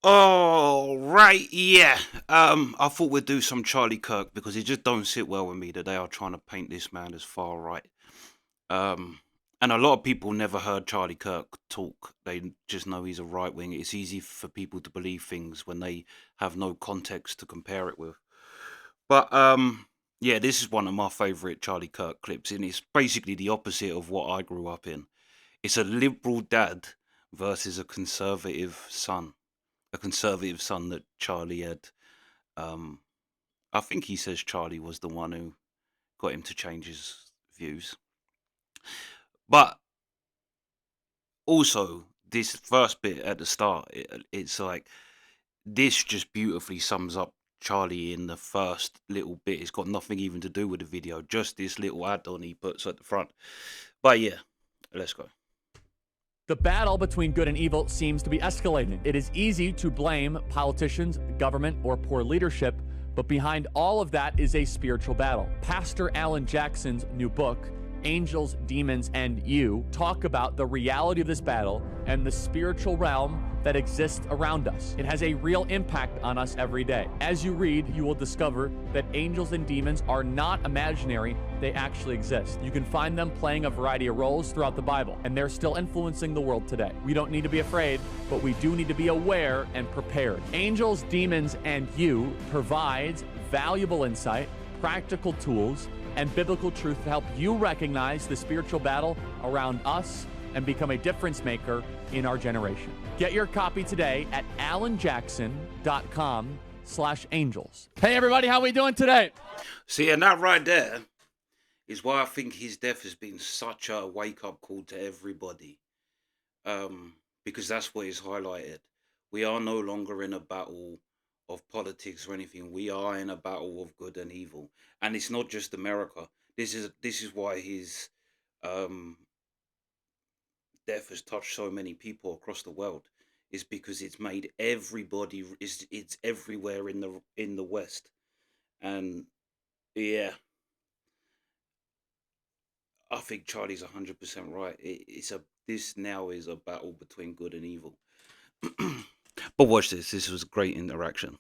Oh, right, yeah. I thought we'd do some Charlie Kirk because it just don't sit well with me that they are trying to paint this man as far right. Um, and a lot of people never heard Charlie Kirk talk. They just know he's a right wing. It's easy for people to believe things when they have no context to compare it with. But yeah, this is one of my favorite Charlie Kirk clips, and it's basically the opposite of what I grew up in. It's a liberal dad versus a conservative son that Charlie had. Um, I think he says Charlie was the one who got him to change his views. But also, this first bit at the start, it's like this just beautifully sums up Charlie in the first little bit. It's got nothing even to do with the video, just this little add-on he puts at the front. But yeah, let's go. The battle between good and evil seems to be escalating. It is easy to blame politicians, government, or poor leadership, but behind all of that is a spiritual battle. Pastor Alan Jackson's new book, Angels, Demons, and You, talk about the reality of this battle and the spiritual realm that exists around us. It has a real impact on us every day. As you read, you will discover that angels and demons are not imaginary, they actually exist. You can find them playing a variety of roles throughout the Bible, and they're still influencing the world today. We don't need to be afraid, but we do need to be aware and prepared. Angels, Demons, and You provides valuable insight, practical tools, and biblical truth to help you recognize the spiritual battle around us and become a difference maker in our generation. Get your copy today at alanjackson.com/angels. Hey everybody, how we doing today? See, and that right there is why I think his death has been such a wake-up call to everybody. Because that's what is highlighted. We are no longer in a battle of politics or anything. We are in a battle of good and evil, and it's not just America. This is why his death has touched so many people across the world. Is because it's made everybody. It's everywhere in the West, and yeah, I think Charlie's 100% right. This now is a battle between good and evil. But watch this. This was a great interaction.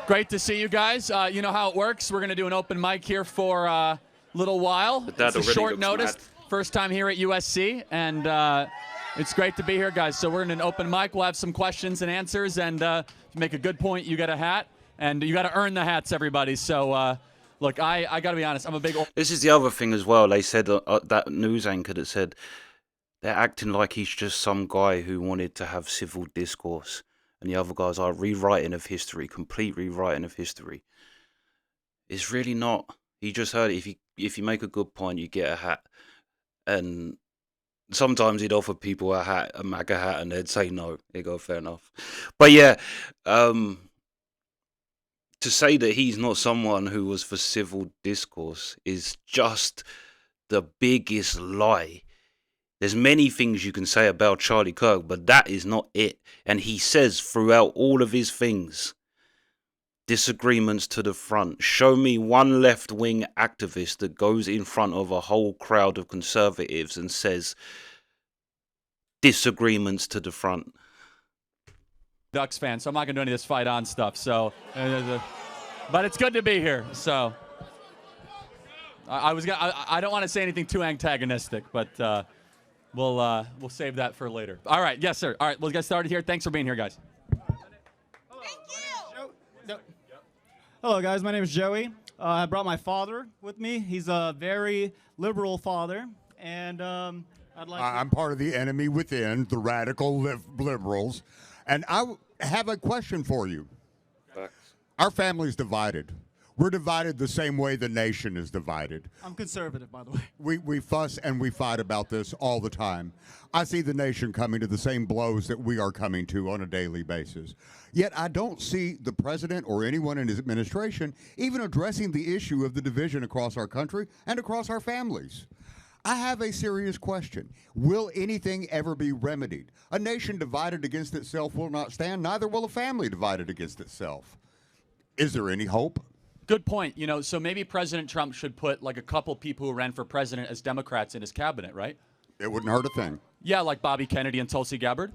Great to see you guys. You know how it works. We're going to do an open mic here for a little while. But It's a short notice. First time here at USC, and it's great to be here, guys. So we're in an open mic. We'll have some questions and answers, and if you make a good point, you get a hat, and you got to earn the hats, everybody. So, look, I got to be honest. I'm a big... This is the other thing as well. They said that news anchor that said they're acting like he's just some guy who wanted to have civil discourse, and the other guys are rewriting of history, complete rewriting of history. It's really not. He just heard it. If you make a good point, you get a hat. And sometimes he'd offer people a hat, a MAGA hat, and they'd say no. They go, fair enough. But yeah, to say that he's not someone who was for civil discourse is just the biggest lie. There's many things you can say about Charlie Kirk, but that is not it. And he says throughout all of his things, disagreements to the front. Show me one left-wing activist that goes in front of a whole crowd of conservatives and says, disagreements to the front. Ducks fan, so I'm not going to do any of this fight on stuff. So, but it's good to be here. So, I don't want to say anything too antagonistic, but we'll save that for later. All right, yes, sir. All right, we'll get started here. Thanks for being here, guys. Hello, guys. My name is Joey. I brought my father with me. He's a very liberal father, and I'd like. I'm part of the enemy within, the radical liberals, and I have a question for you. Facts. Our family's divided. We're divided the same way the nation is divided. I'm conservative, by the way. We fuss and we fight about this all the time. I see the nation coming to the same blows that we are coming to on a daily basis. Yet I don't see the president or anyone in his administration even addressing the issue of the division across our country and across our families. I have a serious question. Will anything ever be remedied? A nation divided against itself will not stand, neither will a family divided against itself. Is there any hope? Good point. You know, so maybe President Trump should put like a couple people who ran for president as Democrats in his cabinet, right? It wouldn't hurt a thing. Yeah, like Bobby Kennedy and Tulsi Gabbard.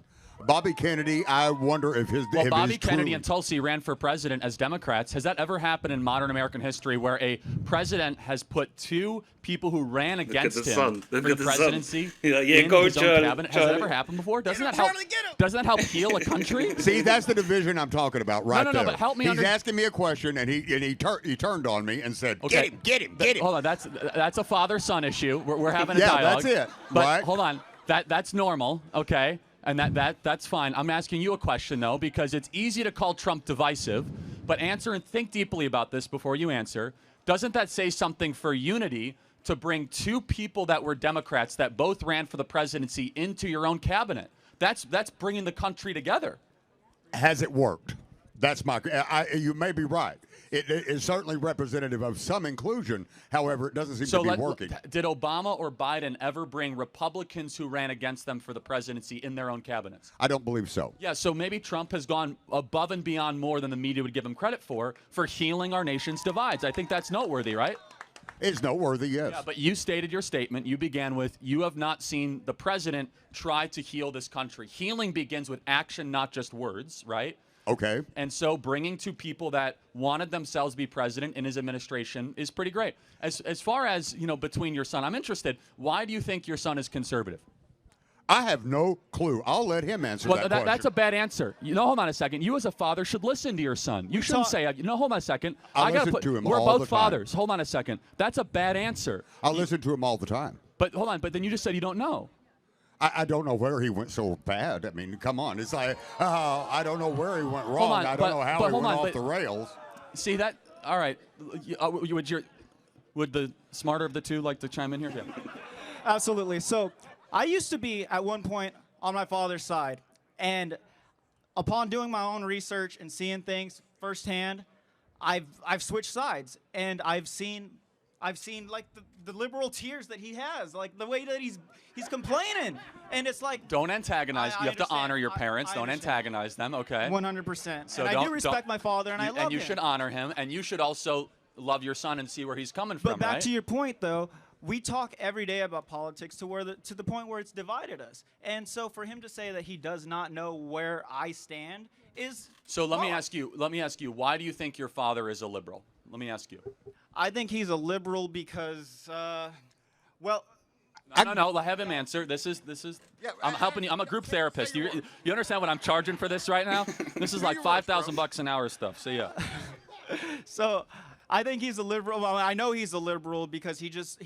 Bobby Kennedy, I wonder if his Well, if Bobby his Kennedy true- and Tulsi ran for president as Democrats. Has that ever happened in modern American history where a president has put two people who ran against him for the presidency in go, his own Charlie, cabinet? Has that ever happened before? Doesn't that help? Doesn't that help heal a country? See, that's the division I'm talking about right no, there. but help me He's asking me a question, and he turned on me and said, Okay. get him. Hold on, that's a father-son issue. We're having a Yeah, dialogue. that's it, But right? hold on, that's normal, okay? And that's fine. I'm asking you a question though, because it's easy to call Trump divisive, but answer and think deeply about this before you answer. Doesn't that say something for unity to bring two people that were Democrats that both ran for the presidency into your own cabinet? That's bringing the country together. Has it worked? That's my. You may be right. It is certainly representative of some inclusion. However, it doesn't seem to be working. Did Obama or Biden ever bring Republicans who ran against them for the presidency in their own cabinets? I don't believe so. Yeah, so maybe Trump has gone above and beyond more than the media would give him credit for healing our nation's divides. I think that's noteworthy, right? It's noteworthy, yes. Yeah, but you stated your statement. You began with, you have not seen the president try to heal this country. Healing begins with action, not just words, right? Okay. And so bringing two people that wanted themselves to be president in his administration is pretty great. As far as, between your son, I'm interested. Why do you think your son is conservative? I have no clue. I'll let him answer that question. That's a bad answer. Hold on a second. You as a father should listen to your son. You shouldn't say, hold on a second. I listen to him We're all the both time. fathers. Hold on a second. That's a bad answer. I listen to him all the time. But hold on. But then you just said you don't know. I don't know where he went so bad. I mean, come on. It's like, I don't know where he went wrong. on, I don't know how he went off the rails. See that? All right. Would the smarter of the two like to chime in here? Yeah. Absolutely. So I used to be at one point on my father's side, and upon doing my own research and seeing things firsthand, I've switched sides, and I've seen like the liberal tears that he has, like the way that he's complaining, and it's like, Don't antagonize. You have to understand. honor your parents. I Don't understand. antagonize them. Okay. 100%. So and I do respect my father, and I love him. And you should honor him, and you should also love your son and see where he's coming But from. back right? to your point, though, we talk every day about politics to the point where it's divided us. And so for him to say that he does not know where I stand is So let me wrong. ask you. Why do you think your father is a liberal? Let me ask you. I think he's a liberal because, well, No. Have him answer. This is. I'm helping you. I'm a group therapist. You understand what I'm charging for this right now? This is like $5,000 an hour stuff. So yeah. so I think he's a liberal. Well, I know he's a liberal because he just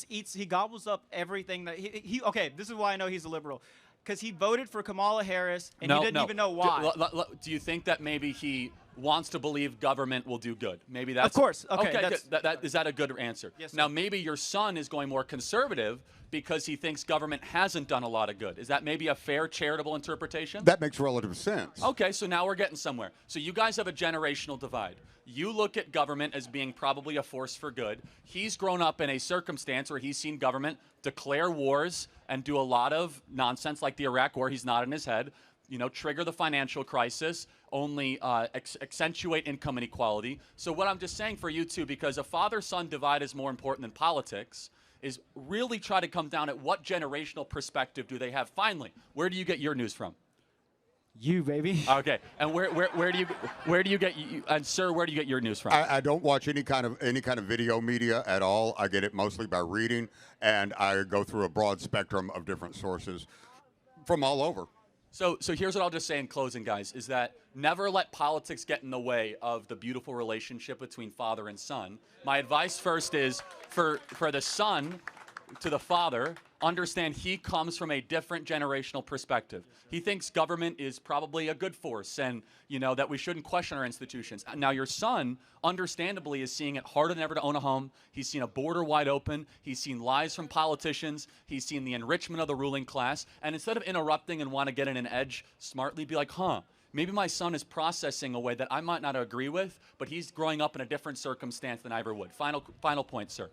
eats. He gobbles up everything that he. Okay, this is why I know he's a liberal, because he voted for Kamala Harris and he didn't even know why. Do you think that maybe he wants to believe government will do good? Maybe that's. Of course. Okay. Good. Is that a good answer? Yes, sir. Now maybe your son is going more conservative because he thinks government hasn't done a lot of good. Is that maybe a fair charitable interpretation? That makes relative sense. Okay, so now we're getting somewhere. So you guys have a generational divide. You look at government as being probably a force for good. He's grown up in a circumstance where he's seen government declare wars and do a lot of nonsense like the Iraq War. He's not in his head. Trigger the financial crisis, only accentuate income inequality. So what I'm just saying for you two, because a father-son divide is more important than politics, is really try to come down at what generational perspective do they have. Finally, where do you get your news from? You, baby. Okay, and where do you get and sir, where do you get your news from? I don't watch any kind of video media at all. I get it mostly by reading, and I go through a broad spectrum of different sources from all over. So here's what I'll just say in closing, guys, is that never let politics get in the way of the beautiful relationship between father and son. My advice first is for the son to the father, understand he comes from a different generational perspective. He thinks government is probably a good force and, that we shouldn't question our institutions. Now, your son, understandably, is seeing it harder than ever to own a home. He's seen a border wide open. He's seen lies from politicians. He's seen the enrichment of the ruling class. And instead of interrupting and want to get in an edge, smartly be like, maybe my son is processing a way that I might not agree with, but he's growing up in a different circumstance than I ever would. Final point, sir.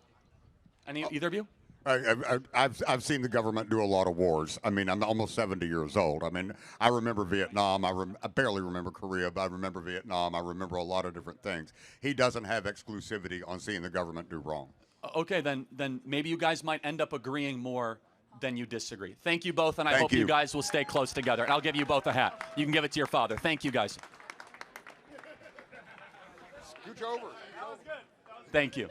Either of you? I've seen the government do a lot of wars. I mean, I'm almost 70 years old. I mean, I remember Vietnam. I barely remember Korea, but I remember Vietnam. I remember a lot of different things. He doesn't have exclusivity on seeing the government do wrong. Okay, then maybe you guys might end up agreeing more then you disagree. Thank you both, and I Thank hope you you. guys will stay close together. And I'll give you both a hat. You can give it to your father. Thank you, guys. Scooch over. Thank you.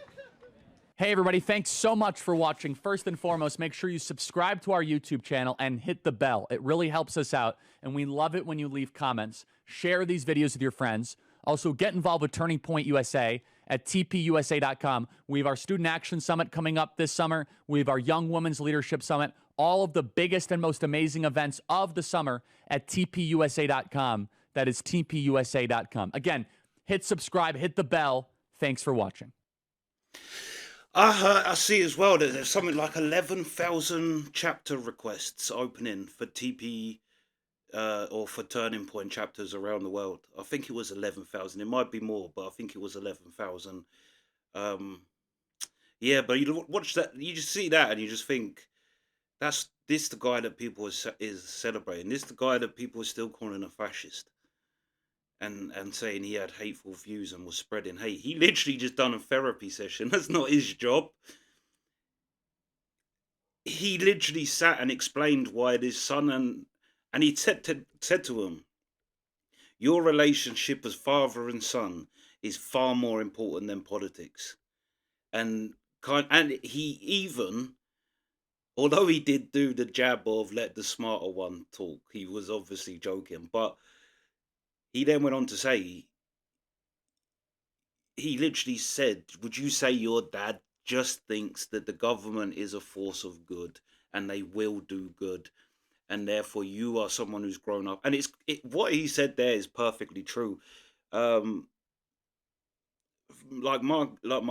Hey, everybody. Thanks so much for watching. First and foremost, make sure you subscribe to our YouTube channel and hit the bell. It really helps us out, and we love it when you leave comments. Share these videos with your friends. Also, get involved with Turning Point USA at tpusa.com. We have our Student Action Summit coming up this summer. We have our Young Women's Leadership Summit. All of the biggest and most amazing events of the summer at tpusa.com. That is tpusa.com. Again, hit subscribe, hit the bell. Thanks for watching. I see as well that there's something like 11,000 chapter requests opening for TP or for Turning Point chapters around the world. I think it was 11,000. It might be more, but I think it was 11,000. Yeah, but you watch that, you just see that, and you just think, that's this the guy that people is celebrating. This the guy that people are still calling a fascist, and saying he had hateful views and was spreading hate. He literally just done a therapy session. That's not his job. He literally sat and explained why his son and he said to him, your relationship as father and son is far more important than politics. And he even, although he did do the jab of let the smarter one talk, he was obviously joking, but he then went on to say, he literally said, would you say your dad just thinks that the government is a force of good and they will do good, and therefore you are someone who's grown up? And what he said there is perfectly true. Like my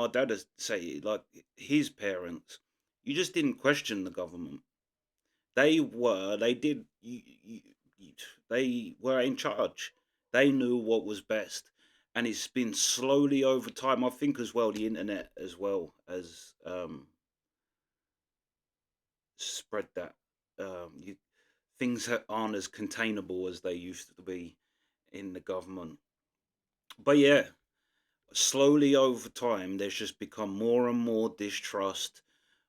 dad has say, like his parents, you just didn't question the government. They were in charge. They knew what was best, and it's been slowly over time. I think as well the internet as well as spread that. Things aren't as containable as they used to be in the government. But yeah, slowly over time, there's just become more and more distrust,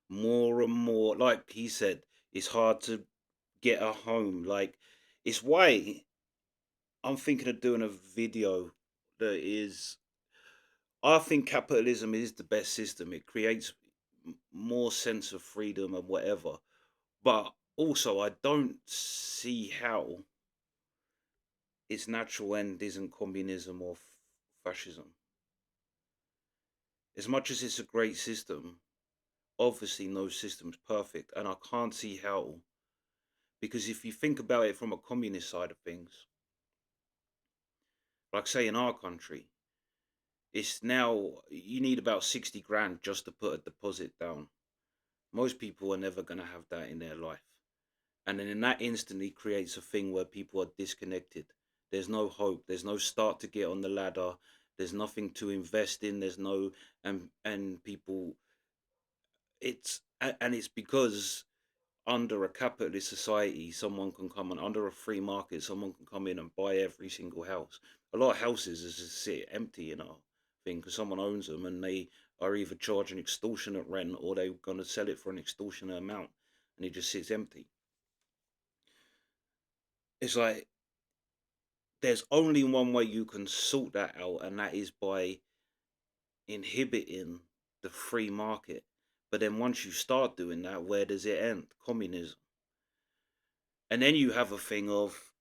more and more. Like he said, it's hard to get a home. Like, it's why I'm thinking of doing a video that is. I think capitalism is the best system. It creates more sense of freedom and whatever. But also, I don't see how its natural end isn't communism or fascism. As much as it's a great system, obviously no system's perfect, and I can't see how. Because if you think about it from a communist side of things, like say in our country, it's now you need about 60 grand just to put a deposit down. Most people are never going to have that in their life. And then in that instantly creates a thing where people are disconnected. There's no hope. There's no start to get on the ladder. There's nothing to invest in. There's no and people. It's because under a capitalist society, someone can come and under a free market, someone can come in and buy every single house. A lot of houses just sit empty, thing because someone owns them and they are either charging extortionate rent or they're going to sell it for an extortionate amount, and it just sits empty. It's like there's only one way you can sort that out, and that is by inhibiting the free market. But then once you start doing that, where does it end? Communism. And then you have a thing of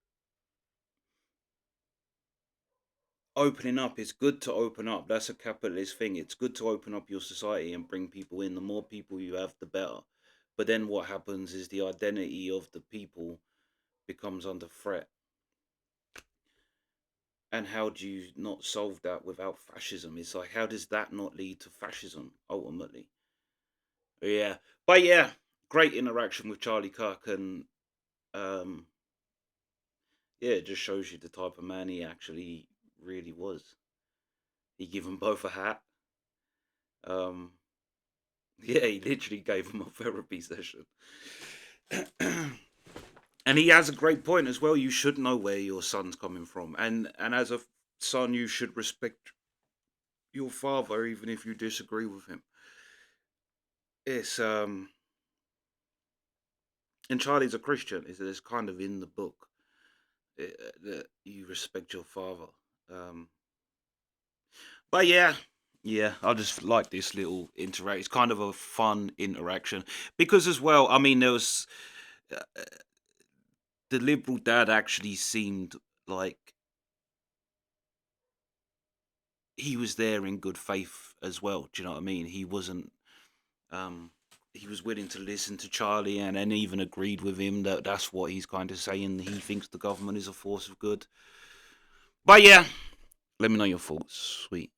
opening up. It's good to open up. That's a capitalist thing. It's good to open up your society and bring people in. The more people you have, the better. But then what happens is the identity of the people becomes under threat. And how do you not solve that without fascism? It's like, how does that not lead to fascism ultimately? Yeah. But yeah, great interaction with Charlie Kirk, and yeah, it just shows you the type of man he actually really was. He gave them both a hat. Yeah, he literally gave them a therapy session. And he has a great point as well. You should know where your son's coming from, and as a son, you should respect your father even if you disagree with him. It's and Charlie's a Christian. It's kind of in the book that you respect your father. Um, but yeah, I just like this little interact. It's kind of a fun interaction because, as well, I mean, there was the liberal dad actually seemed like he was there in good faith as well. Do you know what I mean? He wasn't. Um, he was willing to listen to Charlie and then even agreed with him that that's what he's kind of saying. He thinks the government is a force of good. But yeah, let me know your thoughts. Sweet.